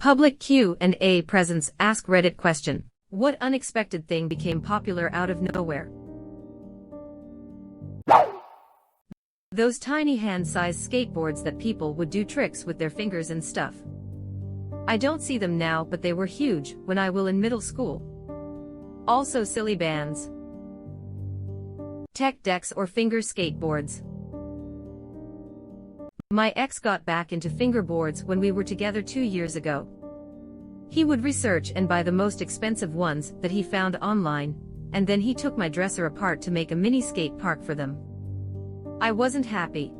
Public Q&A presents AskReddit question. What unexpected thing became popular out of nowhere? Those tiny hand-sized skateboards that people would do tricks with their fingers and stuff. I don't see them now, but they were huge when I was in middle school. Also silly bands, tech decks or finger skateboards. My ex got back into fingerboards when we were together 2 years ago. He would research and buy the most expensive ones that he found online, and then he took my dresser apart to make a mini skate park for them. I wasn't happy.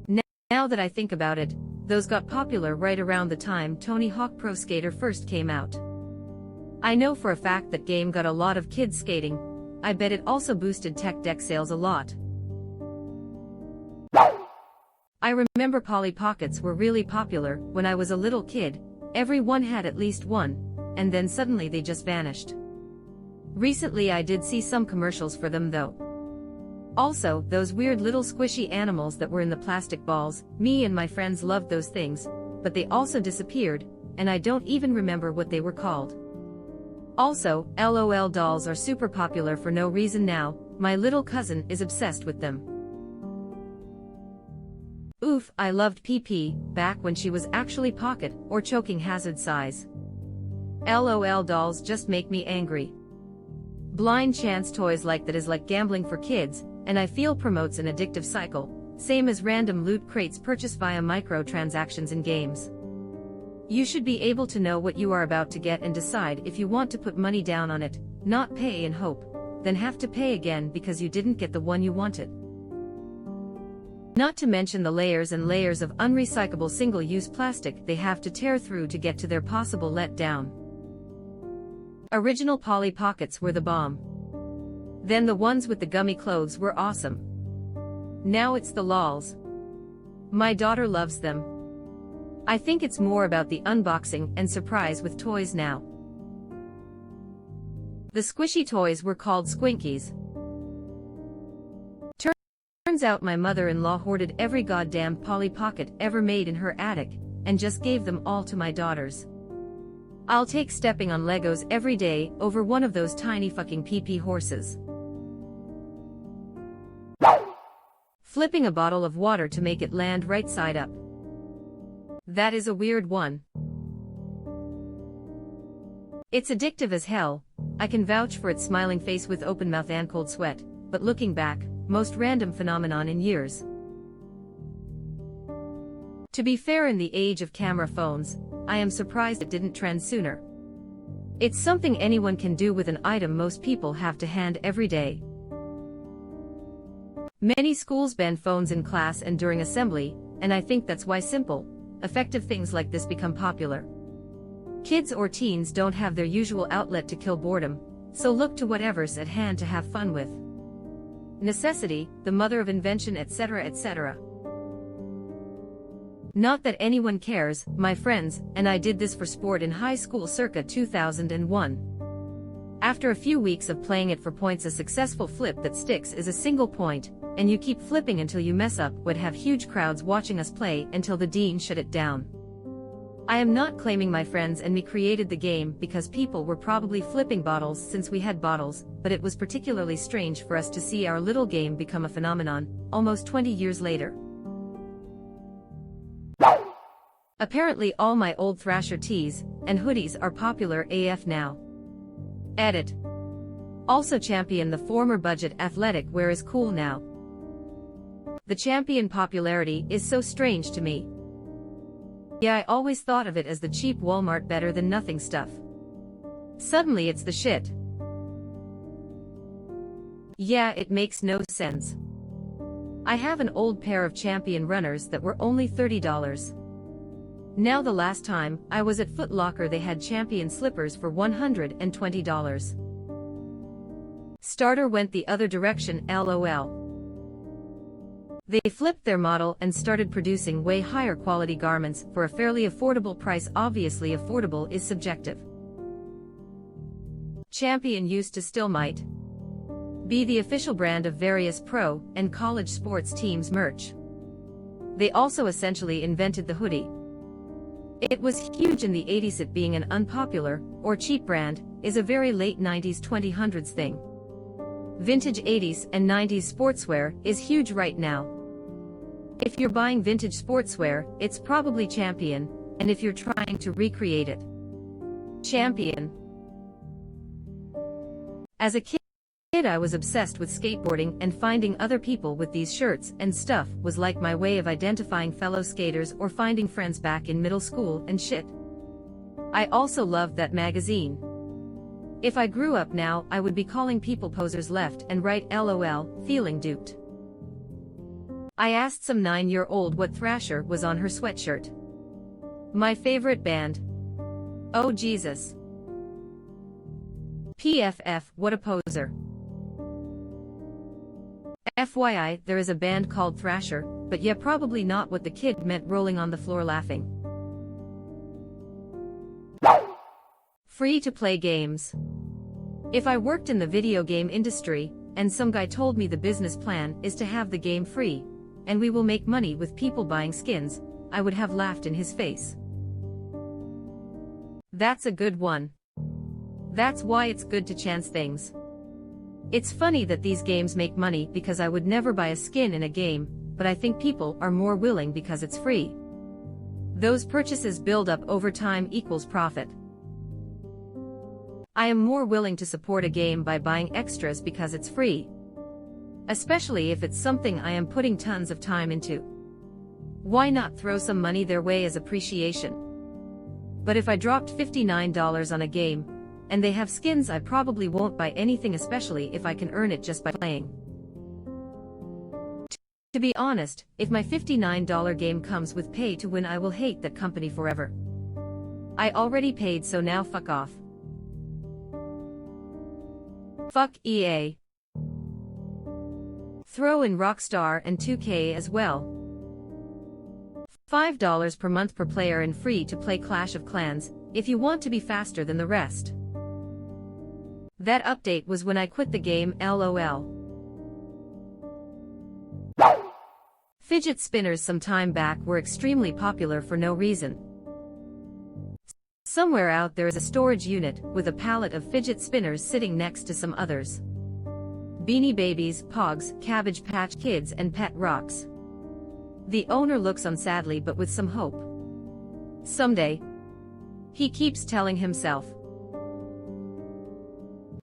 Now that I think about it, those got popular right around the time Tony Hawk Pro Skater first came out. I know for a fact that game got a lot of kids skating. I bet it also boosted tech deck sales a lot. I remember Polly Pockets were really popular when I was a little kid. Everyone had at least one, and then suddenly they just vanished. Recently I did see some commercials for them though. Also, those weird little squishy animals that were in the plastic balls, me and my friends loved those things, but they also disappeared, and I don't even remember what they were called. Also, LOL dolls are super popular for no reason now. My little cousin is obsessed with them. Oof, I loved PP, back when she was actually pocket or choking hazard size. LOL dolls just make me angry. Blind chance toys like that is like gambling for kids, and I feel promotes an addictive cycle, same as random loot crates purchased via microtransactions in games. You should be able to know what you are about to get and decide if you want to put money down on it, not pay and hope, then have to pay again because you didn't get the one you wanted. Not to mention the layers and layers of unrecyclable single-use plastic they have to tear through to get to their possible letdown. Original Polly Pockets were the bomb. Then the ones with the gummy clothes were awesome. Now it's the lols. My daughter loves them. I think it's more about the unboxing and surprise with toys now. The squishy toys were called squinkies. Turns out my mother-in-law hoarded every goddamn Polly Pocket ever made in her attic, and just gave them all to my daughters. I'll take stepping on Legos every day over one of those tiny fucking PP horses. Flipping a bottle of water to make it land right side up. That is a weird one. It's addictive as hell. I can vouch for its smiling face with open mouth and cold sweat, but looking back, most random phenomenon in years. To be fair, in the age of camera phones, I am surprised it didn't trend sooner. It's something anyone can do with an item most people have to hand every day. Many schools ban phones in class and during assembly, and I think that's why simple, effective things like this become popular. Kids or teens don't have their usual outlet to kill boredom, so look to whatever's at hand to have fun with. Necessity, the mother of invention, etc., etc. Not that anyone cares, my friends, and I did this for sport in high school circa 2001. After a few weeks of playing it for points, a successful flip that sticks is a single point, and you keep flipping until you mess up. Would have huge crowds watching us play until the dean shut it down. I am not claiming my friends and me created the game because people were probably flipping bottles since we had bottles, but it was particularly strange for us to see our little game become a phenomenon, almost 20 years later. Apparently all my old Thrasher tees and hoodies are popular AF now. Edit. Also Champion, the former budget athletic wear, is cool now. The Champion popularity is so strange to me. Yeah, I always thought of it as the cheap Walmart better than nothing stuff. Suddenly it's the shit. Yeah, it makes no sense. I have an old pair of Champion runners that were only $30. Now the last time I was at Foot Locker they had Champion slippers for $120. Starter went the other direction, LOL. They flipped their model and started producing way higher quality garments for a fairly affordable price. Obviously affordable is subjective. Champion used to, still might, be the official brand of various pro and college sports teams' merch. They also essentially invented the hoodie. It was huge in the 80s. It being an unpopular, or cheap brand, is a very late 90s 2000s thing. Vintage 80s and 90s sportswear is huge right now. If you're buying vintage sportswear, it's probably Champion, and if you're trying to recreate it, Champion. As a kid, I was obsessed with skateboarding, and finding other people with these shirts and stuff was like my way of identifying fellow skaters or finding friends back in middle school and shit. I also loved that magazine. If I grew up now, I would be calling people posers left and right, LOL, feeling duped. I asked some 9-year-old what Thrasher was on her sweatshirt. My favorite band. Oh Jesus. PFF, what a poser. FYI, there is a band called Thrasher, but yeah, probably not what the kid meant, rolling on the floor laughing. Free-to-play games. If I worked in the video game industry, and some guy told me the business plan is to have the game free, and we will make money with people buying skins, I would have laughed in his face. That's a good one. That's why it's good to chance things. It's funny that these games make money, because I would never buy a skin in a game, but I think people are more willing because it's free. Those purchases build up over time equals profit. I am more willing to support a game by buying extras because it's free. Especially if it's something I am putting tons of time into. Why not throw some money their way as appreciation? But if I dropped $59 on a game, and they have skins, I probably won't buy anything, especially if I can earn it just by playing. To be honest, if my $59 game comes with pay to win, I will hate that company forever. I already paid, so now fuck off. Fuck EA. Throw in Rockstar and 2K as well. $5 per month per player and free to play Clash of Clans, if you want to be faster than the rest. That update was when I quit the game, LOL. Fidget spinners some time back were extremely popular for no reason. Somewhere out there is a storage unit with a pallet of fidget spinners sitting next to some others. Beanie Babies, Pogs, Cabbage Patch Kids and Pet Rocks. The owner looks on sadly but with some hope. Someday. He keeps telling himself.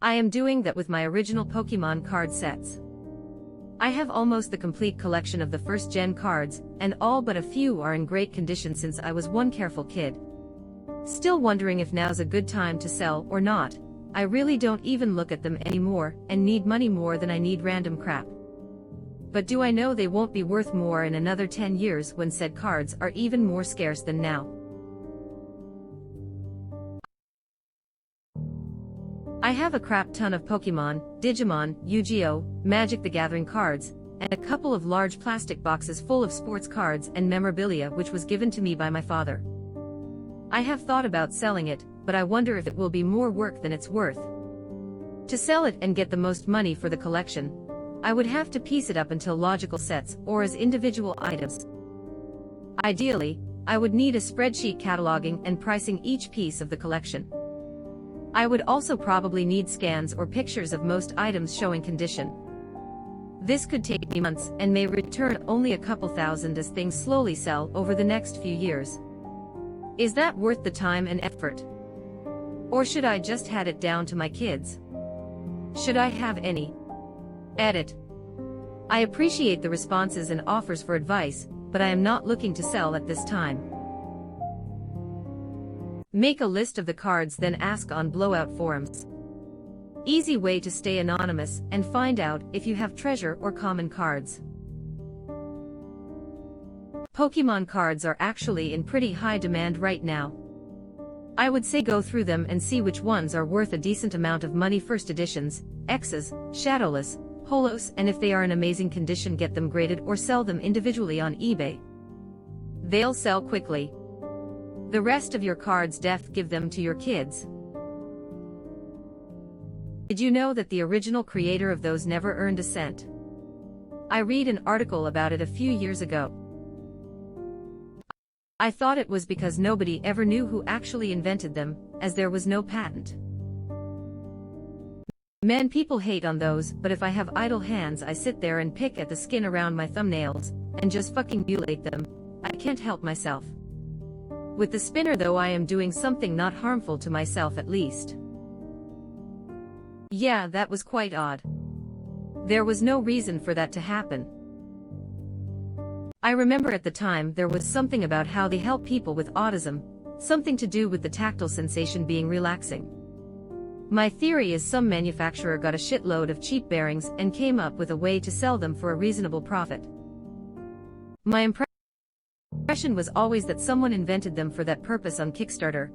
I am doing that with my original Pokemon card sets. I have almost the complete collection of the first-gen cards, and all but a few are in great condition since I was one careful kid. Still wondering if now's a good time to sell or not. I really don't even look at them anymore, and need money more than I need random crap. But do I know they won't be worth more in another 10 years when said cards are even more scarce than now? I have a crap ton of Pokemon, Digimon, Yu-Gi-Oh!, Magic the Gathering cards, and a couple of large plastic boxes full of sports cards and memorabilia which was given to me by my father. I have thought about selling it, but I wonder if it will be more work than it's worth. To sell it and get the most money for the collection, I would have to piece it up into logical sets or as individual items. Ideally, I would need a spreadsheet cataloging and pricing each piece of the collection. I would also probably need scans or pictures of most items showing condition. This could take me months and may return only a couple thousand as things slowly sell over the next few years. Is that worth the time and effort? Or should I just hand it down to my kids? Should I have any? Edit. I appreciate the responses and offers for advice, but I am not looking to sell at this time. Make a list of the cards, then ask on blowout forums. Easy way to stay anonymous and find out if you have treasure or common cards. Pokemon cards are actually in pretty high demand right now. I would say go through them and see which ones are worth a decent amount of money. First editions, X's, Shadowless, Holos, and if they are in amazing condition, get them graded or sell them individually on eBay. They'll sell quickly. The rest of your cards, give them to your kids. Did you know that the original creator of those never earned a cent? I read an article about it a few years ago. I thought it was because nobody ever knew who actually invented them, as there was no patent. Man, people hate on those, but if I have idle hands I sit there and pick at the skin around my thumbnails, and just fucking mutilate them. I can't help myself. With the spinner though, I am doing something not harmful to myself at least. Yeah, that was quite odd. There was no reason for that to happen. I remember at the time there was something about how they help people with autism, something to do with the tactile sensation being relaxing. My theory is some manufacturer got a shitload of cheap bearings and came up with a way to sell them for a reasonable profit. My impression was always that someone invented them for that purpose on Kickstarter,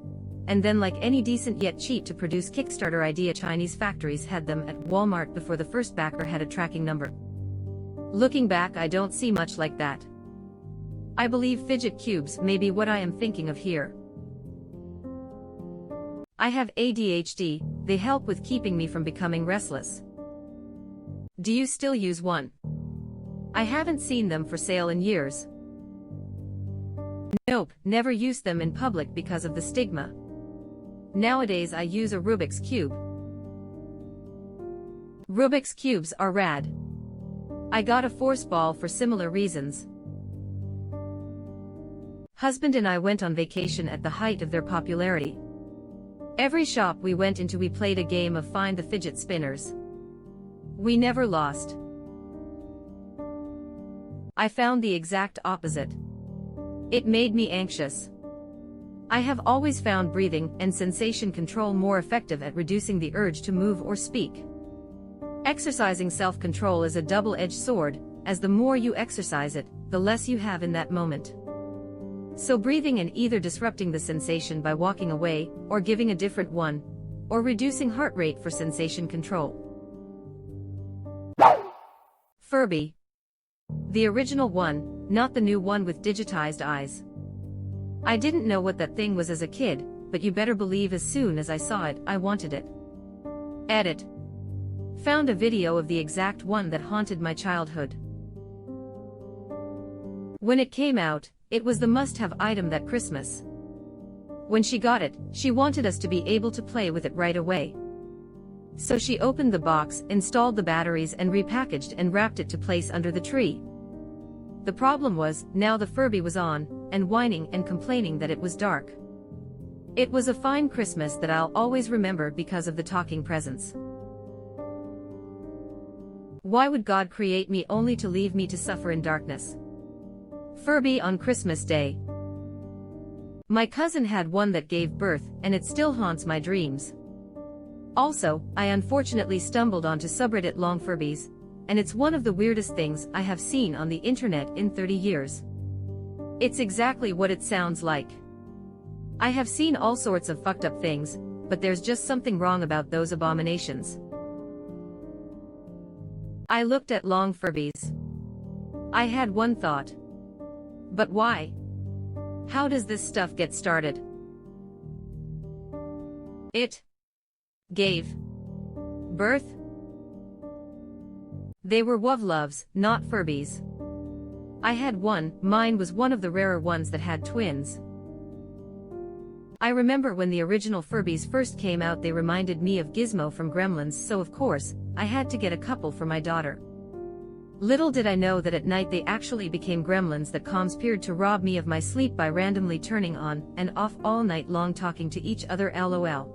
and then, like any decent yet cheap to produce Kickstarter idea, Chinese factories had them at Walmart before the first backer had a tracking number. Looking back, I don't see much like that. I believe fidget cubes may be what I am thinking of here. I have ADHD, they help with keeping me from becoming restless. Do you still use one? I haven't seen them for sale in years. Nope, never used them in public because of the stigma. Nowadays I use a Rubik's Cube. Rubik's Cubes are rad. I got a force ball for similar reasons. Husband and I went on vacation at the height of their popularity. Every shop we went into we played a game of find the fidget spinners. We never lost. I found the exact opposite. It made me anxious. I have always found breathing and sensation control more effective at reducing the urge to move or speak. Exercising self-control is a double-edged sword, as the more you exercise it, the less you have in that moment. So breathing and either disrupting the sensation by walking away, or giving a different one, or reducing heart rate for sensation control. Furby. The original one, not the new one with digitized eyes. I didn't know what that thing was as a kid, but you better believe as soon as I saw it, I wanted it. Edit. Found a video of the exact one that haunted my childhood. When it came out, it was the must-have item that Christmas. When she got it, she wanted us to be able to play with it right away. So she opened the box, installed the batteries and repackaged and wrapped it to place under the tree. The problem was, now the Furby was on, and whining and complaining that it was dark. It was a fine Christmas that I'll always remember because of the talking presents. Why would God create me only to leave me to suffer in darkness? Furby on Christmas Day. My cousin had one that gave birth, and it still haunts my dreams. Also, I unfortunately stumbled onto subreddit long Furbies, and it's one of the weirdest things I have seen on the internet in 30 years. It's exactly what it sounds like. I have seen all sorts of fucked up things, but there's just something wrong about those abominations. I looked at long Furbies. I had one thought. But why? How does this stuff get started? It gave birth. They were Wovloves, not Furbies. I had one, mine was one of the rarer ones that had twins. I remember when the original Furbies first came out, they reminded me of Gizmo from Gremlins, so of course, I had to get a couple for my daughter. Little did I know that at night they actually became gremlins that conspired to rob me of my sleep by randomly turning on and off all night long talking to each other, lol.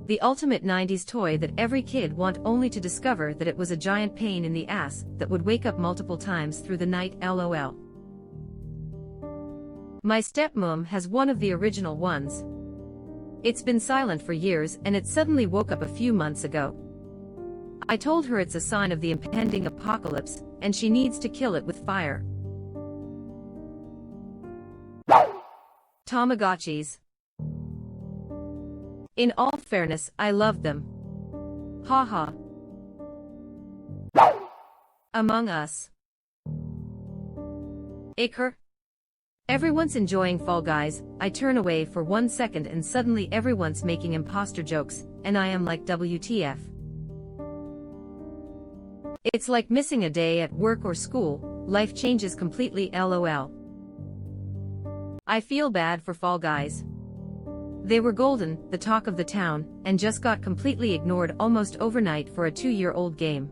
The ultimate 90s toy that every kid want, only to discover that it was a giant pain in the ass that would wake up multiple times through the night, lol. My stepmom has one of the original ones. It's been silent for years and it suddenly woke up a few months ago. I told her it's a sign of the impending apocalypse, and she needs to kill it with fire. Tamagotchis. In all fairness, I loved them. Haha. Among Us. Iker. Everyone's enjoying Fall Guys, I turn away for 1 second and suddenly everyone's making imposter jokes, and I am like WTF. It's like missing a day at work or school, life changes completely, lol. I feel bad for Fall Guys. They were golden, the talk of the town, and just got completely ignored almost overnight for a 2-year-old game.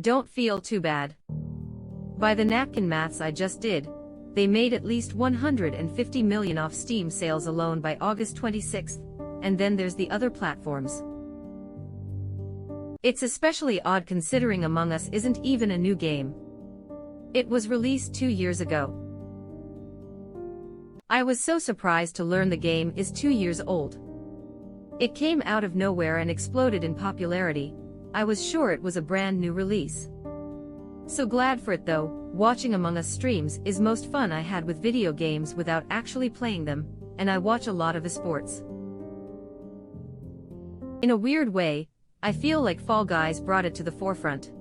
Don't feel too bad. By the napkin maths I just did, they made at least 150 million off Steam sales alone by August 26th, and then there's the other platforms. It's especially odd considering Among Us isn't even a new game. It was released 2 years ago. I was so surprised to learn the game is 2 years old. It came out of nowhere and exploded in popularity. I was sure it was a brand new release. So glad for it though. Watching Among Us streams is most fun I had with video games without actually playing them, and I watch a lot of esports. In a weird way, I feel like Fall Guys brought it to the forefront.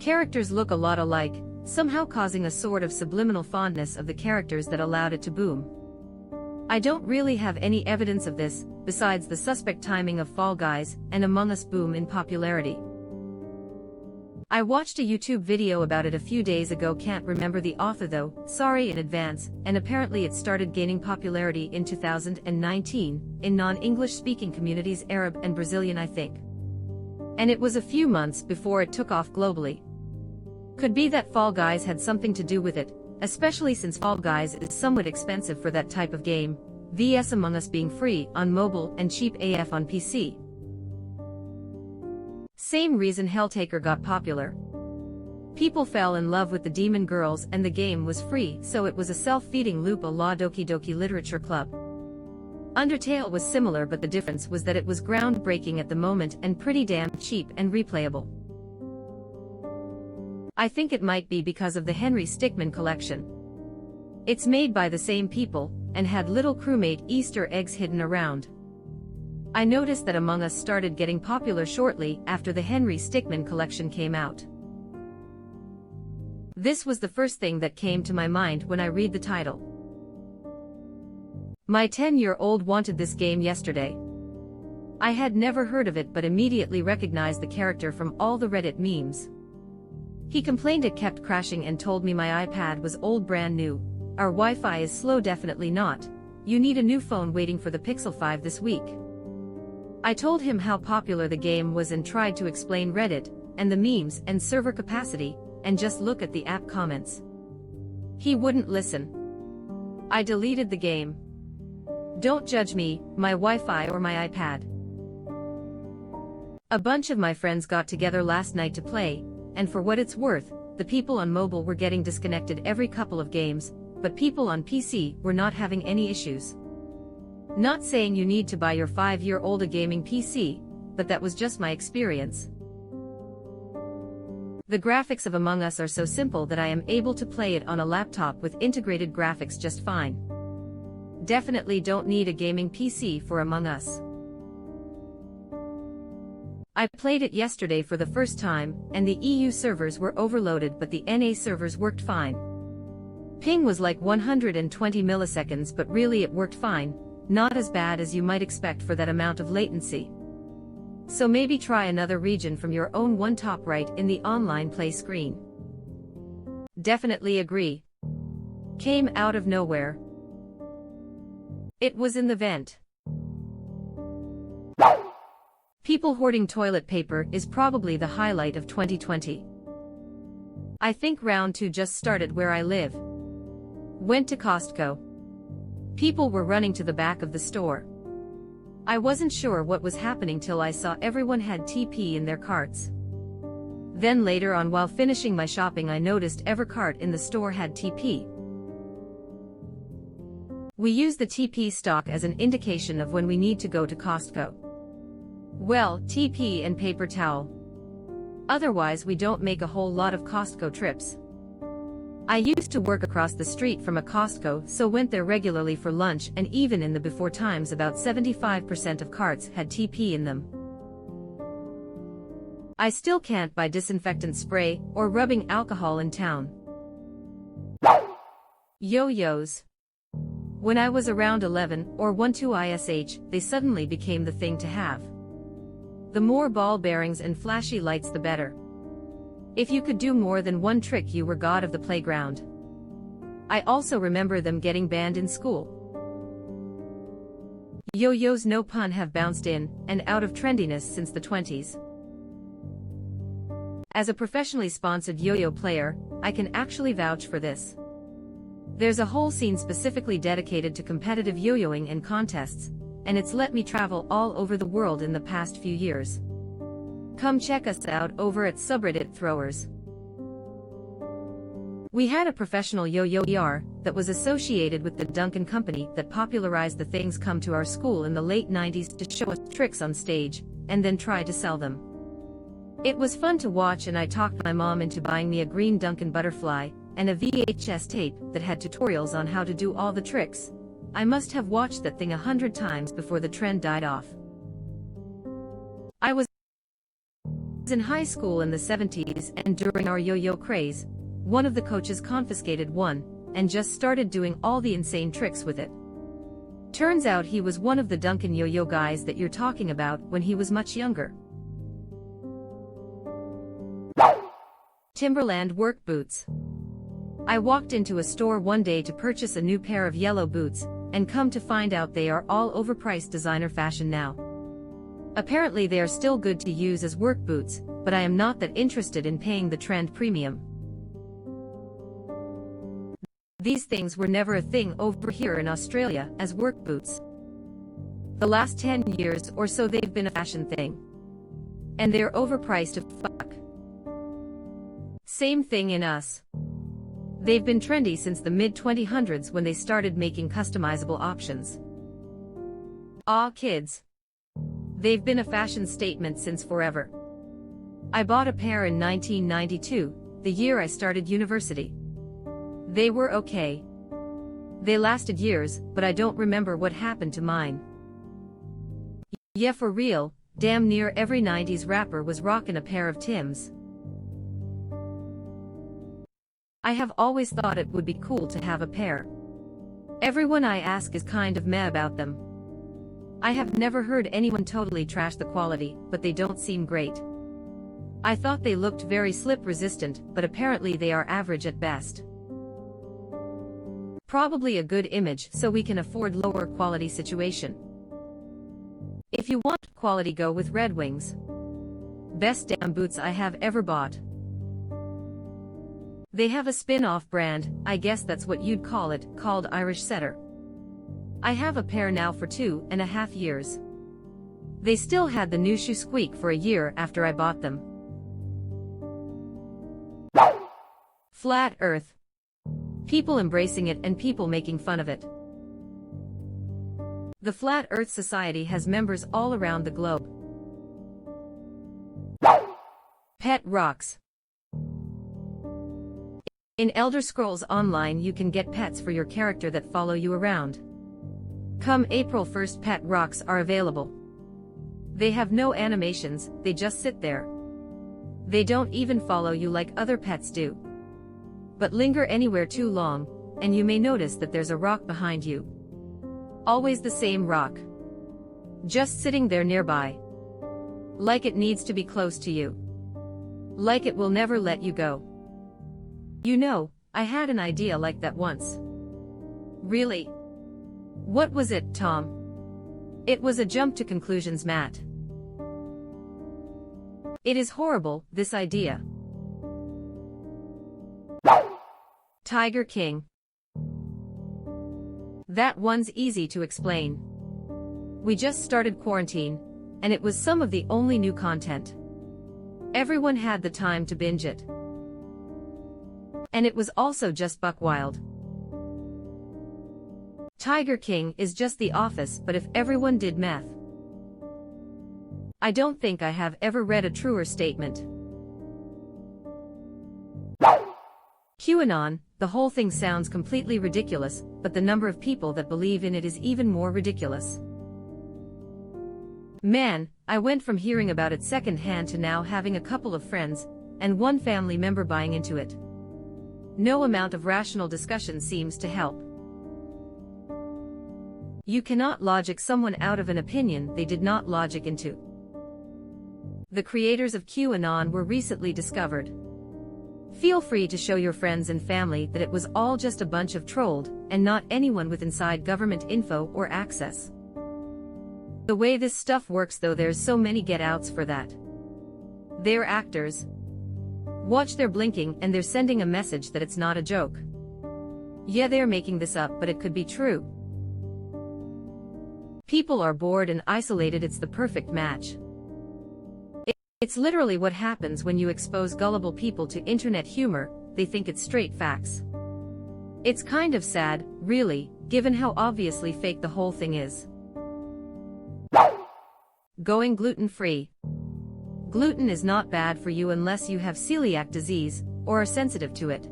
Characters look a lot alike, somehow causing a sort of subliminal fondness of the characters that allowed it to boom. I don't really have any evidence of this, besides the suspect timing of Fall Guys and Among Us boom in popularity. I watched a YouTube video about it a few days ago, can't remember the author though, sorry in advance, and apparently it started gaining popularity in 2019, in non-English speaking communities, Arab and Brazilian I think. And it was a few months before it took off globally. Could be that Fall Guys had something to do with it, especially since Fall Guys is somewhat expensive for that type of game, vs Among Us being free on mobile and cheap AF on PC. Same reason Helltaker got popular. People fell in love with the demon girls and the game was free, so it was a self-feeding loop a la Doki Doki Literature Club. Undertale was similar, but the difference was that it was groundbreaking at the moment and pretty damn cheap and replayable. I think it might be because of the Henry Stickmin collection. It's made by the same people, and had little crewmate Easter eggs hidden around. I noticed that Among Us started getting popular shortly after the Henry Stickmin collection came out. This was the first thing that came to my mind when I read the title. My 10-year-old wanted this game yesterday. I had never heard of it but immediately recognized the character from all the Reddit memes. He complained it kept crashing and told me my iPad was old, brand new. Our Wi-Fi is slow, definitely not. You need a new phone, waiting for the Pixel 5 this week. I told him how popular the game was and tried to explain Reddit, and the memes and server capacity, and just look at the app comments. He wouldn't listen. I deleted the game. Don't judge me, my Wi-Fi or my iPad. A bunch of my friends got together last night to play, and for what it's worth, the people on mobile were getting disconnected every couple of games, but people on PC were not having any issues. Not saying you need to buy your 5-year-old a gaming PC, but that was just my experience. The graphics of Among Us are so simple that I am able to play it on a laptop with integrated graphics just fine. Definitely don't need a gaming PC for Among Us. I played it yesterday for the first time, and the EU servers were overloaded but the NA servers worked fine. Ping was like 120 milliseconds, but really it worked fine. Not as bad as you might expect for that amount of latency. So maybe try another region from your own one, top right in the online play screen. Definitely agree. Came out of nowhere. It was in the vent. People hoarding toilet paper is probably the highlight of 2020. I think round 2 just started where I live. Went to Costco. People were running to the back of the store. I wasn't sure what was happening till I saw everyone had TP in their carts. Then later on, while finishing my shopping, I noticed every cart in the store had TP. We use the TP stock as an indication of when we need to go to Costco. Well, TP and paper towel. Otherwise we don't make a whole lot of Costco trips. I used to work across the street from a Costco, so went there regularly for lunch, and even in the before times about 75% of carts had TP in them. I still can't buy disinfectant spray or rubbing alcohol in town. Yo-yos. When I was around 11 or 12 ish, they suddenly became the thing to have. The more ball bearings and flashy lights the better. If you could do more than one trick, you were god of the playground. I also remember them getting banned in school. Yo-yos, no pun, have bounced in and out of trendiness since the 20s. As a professionally sponsored yo-yo player, I can actually vouch for this. There's a whole scene specifically dedicated to competitive yo-yoing and contests, and it's let me travel all over the world in the past few years. Come check us out over at subreddit throwers. We had a professional yo-yo that was associated with the Duncan company that popularized the things come to our school in the late 90s to show us tricks on stage, and then try to sell them. It was fun to watch, and I talked my mom into buying me a green Duncan butterfly and a VHS tape that had tutorials on how to do all the tricks. I must have watched that thing 100 times before the trend died off. I was in high school in the 70s, and during our yo-yo craze, one of the coaches confiscated one and just started doing all the insane tricks with it. Turns out he was one of the Duncan yo-yo guys that you're talking about when he was much younger. Timberland work boots. I walked into a store one day to purchase a new pair of yellow boots, and come to find out they are all overpriced designer fashion now. Apparently they are still good to use as work boots, but I am not that interested in paying the trend premium. These things were never a thing over here in Australia as work boots. The last 10 years or so they've been a fashion thing. And they're overpriced as fuck. Same thing in us. They've been trendy since the mid-2000s when they started making customizable options. Aw, kids. They've been a fashion statement since forever. I bought a pair in 1992, the year I started university. They were okay. They lasted years, but I don't remember what happened to mine. Yeah, for real, damn near every 90s rapper was rocking a pair of Tims. I have always thought it would be cool to have a pair. Everyone I ask is kind of meh about them. I have never heard anyone totally trash the quality, but they don't seem great. I thought they looked very slip resistant, but apparently they are average at best. Probably a good image so we can afford lower quality situation. If you want quality, go with Red Wings. Best damn boots I have ever bought. They have a spin-off brand, I guess that's what you'd call it, called Irish Setter. I have a pair now for 2.5 years. They still had the new shoe squeak for a year after I bought them. Flat Earth. People embracing it and people making fun of it. The Flat Earth Society has members all around the globe. Pet rocks. In Elder Scrolls Online you can get pets for your character that follow you around. Come April 1st, pet rocks are available. They have no animations, they just sit there. They don't even follow you like other pets do. But linger anywhere too long, and you may notice that there's a rock behind you. Always the same rock. Just sitting there nearby. Like it needs to be close to you. Like it will never let you go. You know, I had an idea like that once. Really? What was it, Tom? It was a jump to conclusions, Matt. It is horrible, this idea. Tiger King. That one's easy to explain. We just started quarantine, and it was some of the only new content. Everyone had the time to binge it. And it was also just buck wild. Tiger King is just The Office, but if everyone did meth. I don't think I have ever read a truer statement. QAnon, the whole thing sounds completely ridiculous, but the number of people that believe in it is even more ridiculous. Man, I went from hearing about it secondhand to now having a couple of friends, and one family member buying into it. No amount of rational discussion seems to help. You cannot logic someone out of an opinion they did not logic into. The creators of QAnon were recently discovered. Feel free to show your friends and family that it was all just a bunch of trolled, and not anyone with inside government info or access. The way this stuff works though, there's so many get-outs for that. They're actors. Watch, they're blinking and they're sending a message that it's not a joke. Yeah, they're making this up, but it could be true. People are bored and isolated, it's the perfect match. It's literally what happens when you expose gullible people to internet humor, they think it's straight facts. It's kind of sad, really, given how obviously fake the whole thing is. Going gluten-free. Gluten is not bad for you unless you have celiac disease, or are sensitive to it.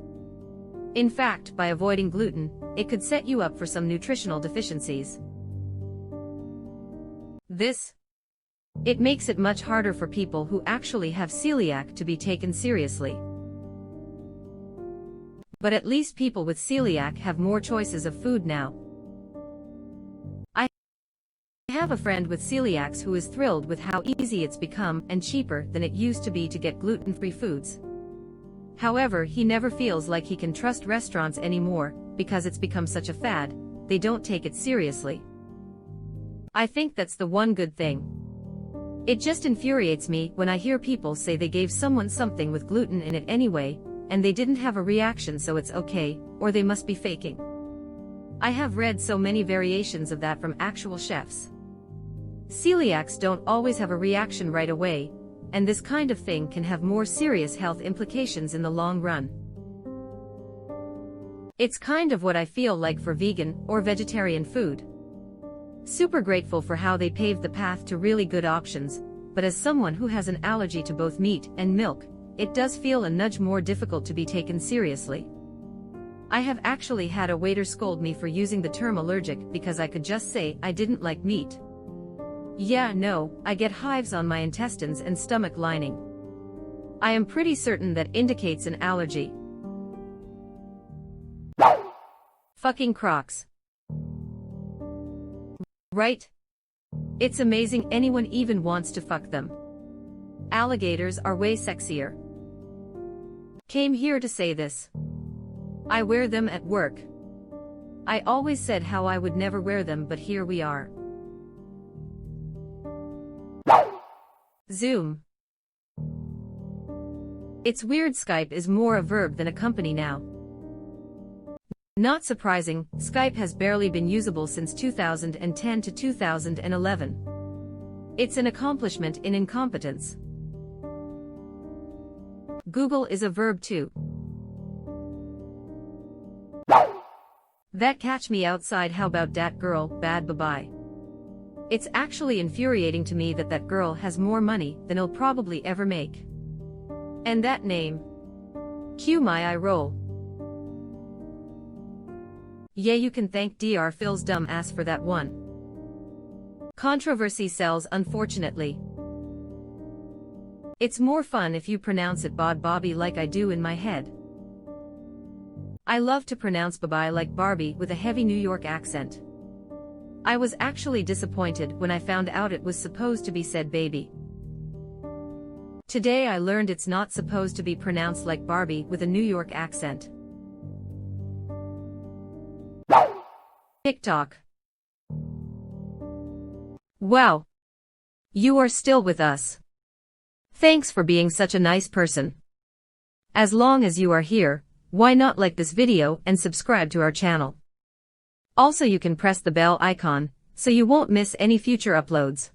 In fact, by avoiding gluten, it could set you up for some nutritional deficiencies. It makes it much harder for people who actually have celiac to be taken seriously. But at least people with celiac have more choices of food now. I have a friend with celiacs who is thrilled with how easy it's become and cheaper than it used to be to get gluten-free foods. However, he never feels like he can trust restaurants anymore, because it's become such a fad, they don't take it seriously. I think that's the one good thing. It just infuriates me when I hear people say they gave someone something with gluten in it anyway, and they didn't have a reaction, so it's okay, or they must be faking. I have read so many variations of that from actual chefs. Celiacs don't always have a reaction right away, and this kind of thing can have more serious health implications in the long run. It's kind of what I feel like for vegan or vegetarian food. Super grateful for how they paved the path to really good options, but as someone who has an allergy to both meat and milk, it does feel a nudge more difficult to be taken seriously. I have actually had a waiter scold me for using the term allergic because I could just say I didn't like meat. Yeah, no, I get hives on my intestines and stomach lining. I am pretty certain that indicates an allergy. Fucking Crocs. Right? It's amazing anyone even wants to fuck them. Alligators are way sexier. Came here to say this. I wear them at work. I always said how I would never wear them, but here we are. Zoom. It's weird, Skype is more a verb than a company now. Not surprising, Skype has barely been usable since 2010 to 2011. It's an accomplishment in incompetence. Google is a verb too. That catch me outside, how about dat girl, bad bye-bye. It's actually infuriating to me that that girl has more money than he'll probably ever make. And that name. Cue my eye roll. Yeah, you can thank Dr. Phil's dumb ass for that one. Controversy sells, unfortunately. It's more fun if you pronounce it bod Bobby like I do in my head. I love to pronounce bye-bye like Barbie with a heavy New York accent. I was actually disappointed when I found out it was supposed to be said baby. Today I learned it's not supposed to be pronounced like Barbie with a New York accent. TikTok. Wow. You are still with us. Thanks for being such a nice person. As long as you are here, why not like this video and subscribe to our channel? Also, you can press the bell icon, so you won't miss any future uploads.